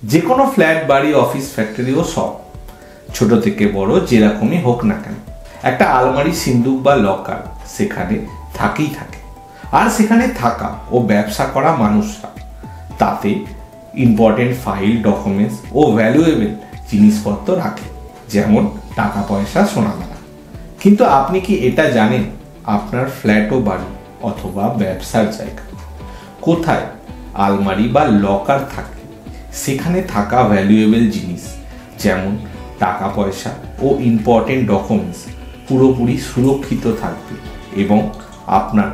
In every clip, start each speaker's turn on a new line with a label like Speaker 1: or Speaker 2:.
Speaker 1: যে কোনো ফ্ল্যাট, বাড়ি, অফিস, ফ্যাক্টরি ও সব ছোট থেকে বড় যেরকমই হোক না কেন, একটা আলমারি, সিন্দুক বা লকার সেখানে থাকেই থাকে। আর সেখানে থাকা ও ব্যবসা করা মানুষরা তাতে ইম্পর্টেন্ট ফাইল, ডকুমেন্টস ও ভ্যালুয়েবল জিনিসপত্র রাখে, যেমন টাকা পয়সা, সোনাদানা। কিন্তু আপনি কি এটা জানেন আপনার ফ্ল্যাট ও বাড়ি অথবা ব্যবসার জায়গা কোথায় আলমারি বা লকার থাকে সেখানে থাকা ভ্যালুয়েবল জিনিস যেমন টাকা পয়সা ও ইম্পর্টেন্ট ডকুমেন্টস পুরোপুরি সুরক্ষিত থাকবে এবং আপনার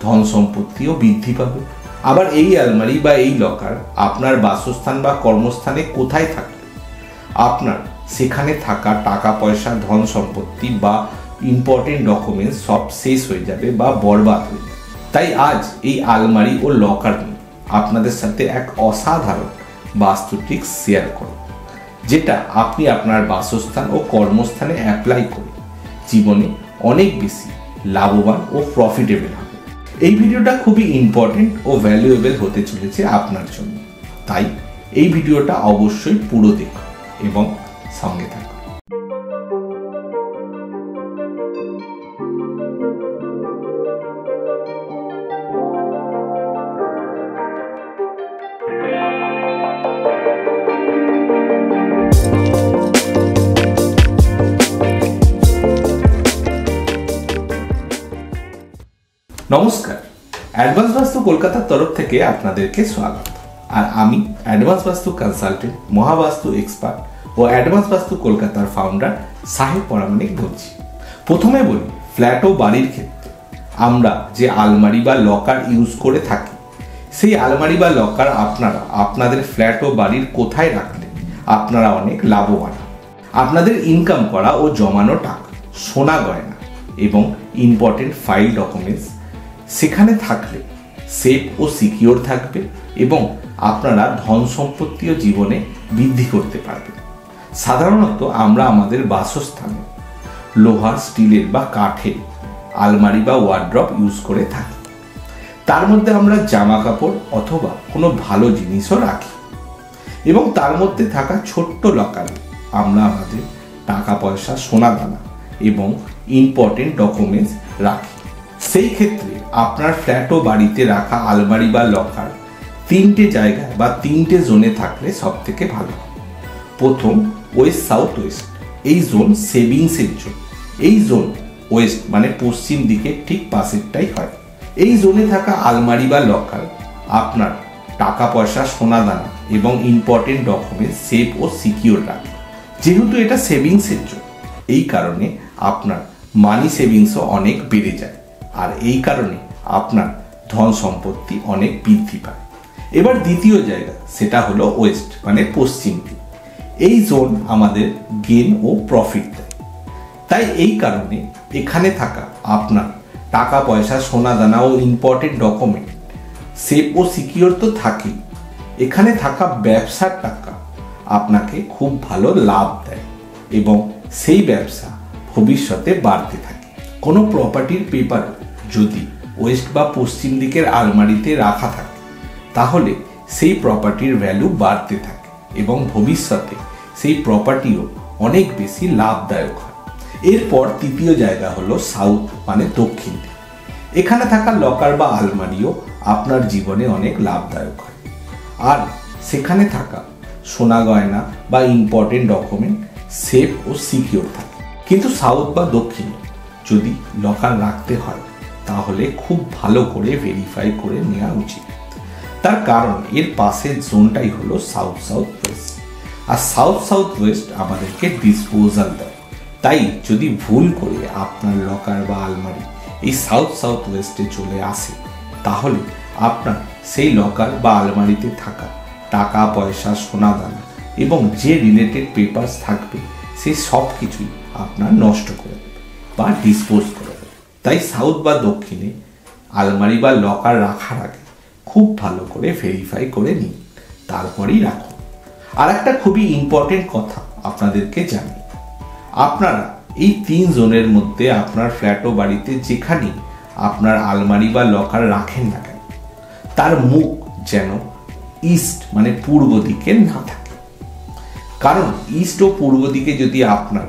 Speaker 1: ধন সম্পত্তিও বৃদ্ধি পাবে? আবার এই আলমারি বা এই লকার আপনার বাসস্থান বা কর্মস্থানে কোথায় থাকবে আপনার সেখানে থাকা টাকা পয়সা, ধন সম্পত্তি বা ইম্পর্টেন্ট ডকুমেন্টস সব শেষ হয়ে যাবে বা বরবাদ হয়ে যাবে। তাই আজ এই আলমারি ও লকার নিয়ে আপনাদের সাথে এক অসাধারণ বাস্তু ট্রিক্স শেয়ার করব, যেটা আপনি আপনার বাসস্থান ও কর্মস্থানে অ্যাপ্লাই করে জীবনে অনেক বেশি লাভবান ও প্রফিটেবল হবে। এই ভিডিওটা খুবই ইম্পর্টেন্ট ও ভ্যালুয়েবল হতে চলেছে আপনার জন্য, তাই এই ভিডিওটা অবশ্যই পুরো দেখুন এবং সঙ্গে থাকুন। নমস্কার, অ্যাডভান্স বাস্তু কলকাতার তরফ থেকে আপনাদেরকে স্বাগত। আর আমি অ্যাডভান্স বাস্তু কনসালটেন্ট, মহাবাস্তু এক্সপার্ট ও অ্যাডভান্স বাস্তু কলকাতার ফাউন্ডার সাহেব পরামানিক বলছি। প্রথমে বলি, ফ্ল্যাট ও বাড়ির ক্ষেত্রে আমরা যে আলমারি বা লকার ইউজ করে থাকি, সেই আলমারি বা লকার আপনারা আপনাদের ফ্ল্যাট ও বাড়ির কোথায় রাখলে আপনারা অনেক লাভবান। আপনাদের ইনকাম করা ও জমানো টাকা, সোনা গয়না এবং ইম্পর্টেন্ট ফাইল, ডকুমেন্টস সেখানে থাকলে সেফ ও সিকিওর থাকবে এবং আপনারা ধন সম্পত্তি ও জীবনে বৃদ্ধি করতে পারবেন। সাধারণত আমরা আমাদের বাসস্থানে লোহার, স্টিলের বা কাঠের আলমারি বা ওয়ার্ড্রপ ইউজ করে থাকি। তার মধ্যে আমরা জামা কাপড় অথবা কোনো ভালো জিনিসও রাখি এবং তার মধ্যে থাকা ছোট্ট লকারে আমরা আমাদের টাকা পয়সা, সোনাদানা এবং ইম্পর্টেন্ট ডকুমেন্টস রাখি। সেই ক্ষেত্রে আপনার ফ্ল্যাট ও বাড়িতে রাখা আলমারি বা লকার 3টে জায়গায় বা 3টে জোনে থাকলে সব থেকে ভালো। প্রথম, ওয়েস্ট, সাউথ ওয়েস্ট। এই জোন সেভিংসের জোন। এই জোন ওয়েস্ট মানে পশ্চিম দিকে ঠিক পাশেরটাই হয়। এই জোনে থাকা আলমারি বা লকার আপনার টাকা পয়সা, সোনাদানা এবং ইম্পর্টেন্ট ডকুমেন্টস সেফ ও সিকিওর রাখে। যেহেতু এটা সেভিংসের জোন, এই কারণে আপনার মানি সেভিংসও অনেক বেড়ে যায়, আর এই কারণে আপনার ধন সম্পত্তি অনেক বৃদ্ধি পায়। এবার দ্বিতীয় জায়গা, সেটা হলো ওয়েস্ট মানে পশ্চিম দিক। এই জোন আমাদের গেন ও প্রফিট দেয়। তাই এই কারণে এখানে থাকা আপনার টাকা পয়সা, সোনাদানা ও ইম্পর্টেন্ট ডকুমেন্ট সেফ ও সিকিওর তো থাকেই, এখানে থাকা ব্যবসার টাকা আপনাকে খুব ভালো লাভ দেয় এবং সেই ব্যবসা ভবিষ্যতে বাড়তে থাকে। কোনো প্রপার্টির পেপার যদি ওয়েস্ট বা পশ্চিম দিকের আলমারিতে রাখা থাকে তাহলে সেই প্রপার্টির ভ্যালু বাড়তে থাকে এবং ভবিষ্যতে সেই প্রপার্টিও অনেক বেশি লাভদায়ক হয়। এরপর তৃতীয় জায়গা হলো সাউথ মানে দক্ষিণ দিক। এখানে থাকা লকার বা আলমারিও আপনার জীবনে অনেক লাভদায়ক হয়, আর সেখানে থাকা সোনা গয়না বা ইম্পর্টেন্ট ডকুমেন্ট সেফ ও সিকিওর থাকে। কিন্তু সাউথ বা দক্ষিণে যদি লকার রাখতে হয় তাহলে খুব ভালো করে ভেরিফাই করে নেওয়া উচিত। তার কারণ এর পাশের জোনটাই হলো সাউথ সাউথ ওয়েস্ট, আর সাউথ সাউথ ওয়েস্ট আমাদেরকে ডিসপোজাল দেয়। তাই যদি ভুল করে আপনার লকার বা আলমারি এই সাউথ সাউথ ওয়েস্টে চলে আসে তাহলে আপনার সেই লকার বা আলমারিতে থাকা টাকা পয়সা, সোনাদানা এবং যে রিলেটেড পেপারস থাকবে সেই সব কিছুই আপনার নষ্ট করে দেবে বা ডিসপোজ করে দেবে। তাই সাউথ বা দক্ষিণে আলমারি বা লকার রাখার আগে খুব ভালো করে ভেরিফাই করে নিন, তারপরেই রাখুন। আর একটা খুবই ইম্পর্টেন্ট কথা আপনাদেরকে জানি, আপনারা এই 3 জোনের মধ্যে আপনার ফ্ল্যাট ও বাড়িতে যেখানে আপনার আলমারি বা লকার রাখেন না কেন তার মুখ যেন ইস্ট মানে পূর্ব দিকে না থাকে। কারণ ইস্ট ও পূর্ব দিকে যদি আপনার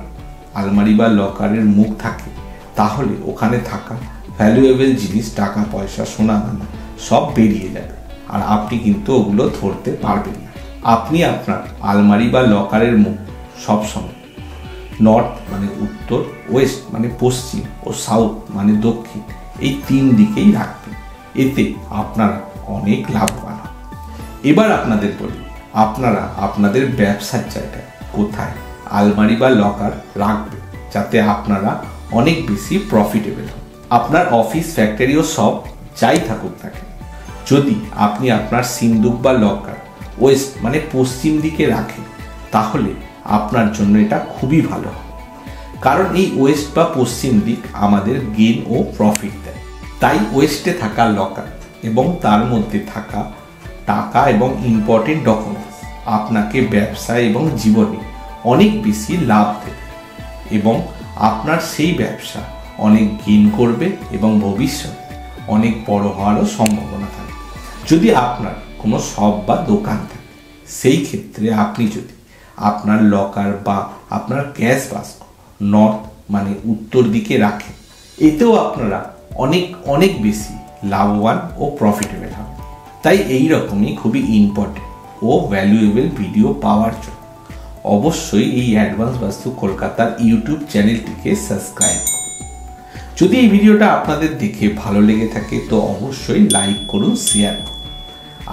Speaker 1: আলমারি বা লকারের মুখ থাকে তাহলে ওখানে থাকা ভ্যালুয়েবল জিনিস, টাকা পয়সা, সোনা দানা সব বেরিয়ে যাবে আর আপনি কিন্তু ওগুলো ধরতে পারবেন না। আপনি আপনার আলমারি বা লকারের মুখ সবসময় নর্থ মানে উত্তর, ওয়েস্ট মানে পশ্চিম ও সাউথ মানে দক্ষিণ, এই 3 দিকেই রাখবেন। এতে আপনারা অনেক লাভবান হন। এবার আপনাদের বলি, আপনারা আপনাদের ব্যবসার জায়গায় কোথায় আলমারি বা লকার রাখবেন যাতে আপনারা অনেক বেশি প্রফিটেবল হন। আপনার অফিস, ফ্যাক্টরি ও সব যাই থাকুক না কেন, যদি আপনি আপনার সিন্দুক বা লকার ওয়েস্ট মানে পশ্চিম দিকে রাখেন তাহলে আপনার জন্য এটা খুবই ভালো হবে। কারণ এই ওয়েস্ট বা পশ্চিম দিক আমাদের গেইন ও প্রফিট দেয়। তাই ওয়েস্টে থাকা লকার এবং তার মধ্যে থাকা টাকা এবং ইম্পর্টেন্ট ডকুমেন্টস আপনাকে ব্যবসায় এবং জীবনে অনেক বেশি লাভ দেবে এবং আপনার সেই ব্যবসা অনেক গেইন করবে এবং ভবিষ্যতে অনেক বড় হওয়ারও সম্ভাবনা থাকে। যদি আপনার কোনো শপ বা দোকান থাকে, সেই ক্ষেত্রে আপনি যদি আপনার লকার বা আপনার ক্যাশ বাস্ক নর্থ মানে উত্তর দিকে রাখেন, এতেও আপনারা অনেক অনেক বেশি লাভবান ও প্রফিটেবল হবে। তাই এই রকমই খুবই ইম্পর্টেন্ট ও ভ্যালুয়েবল ভিডিও পাওয়ার জন্য অবশ্যই এই অ্যাডভান্স বাস্তু কলকাতার ইউটিউব চ্যানেলটিকে সাবস্ক্রাইব করুন। যদি এই ভিডিওটা আপনাদের দেখে ভালো লেগে থাকে তো অবশ্যই লাইক করুন, শেয়ার করুন।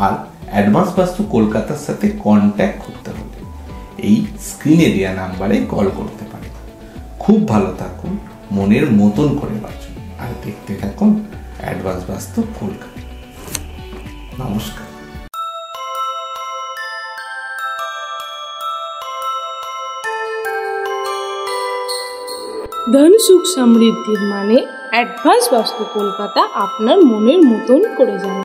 Speaker 1: আর অ্যাডভান্স বাস্তু কলকাতার সাথে কন্ট্যাক্ট করতে হলে এই স্ক্রিনে দেওয়া নাম্বারে কল করতে পারেন। খুব ভালো থাকুন, মনের মতন করে বাঁচুন আর দেখতে থাকুন অ্যাডভান্স বাস্তু কলকাতা। নমস্কার।
Speaker 2: ধন সুখ সমৃদ্ধির মানে অ্যাডভান্স বাস্তু কলকাতা আপনার মনের মতন করে যাবে।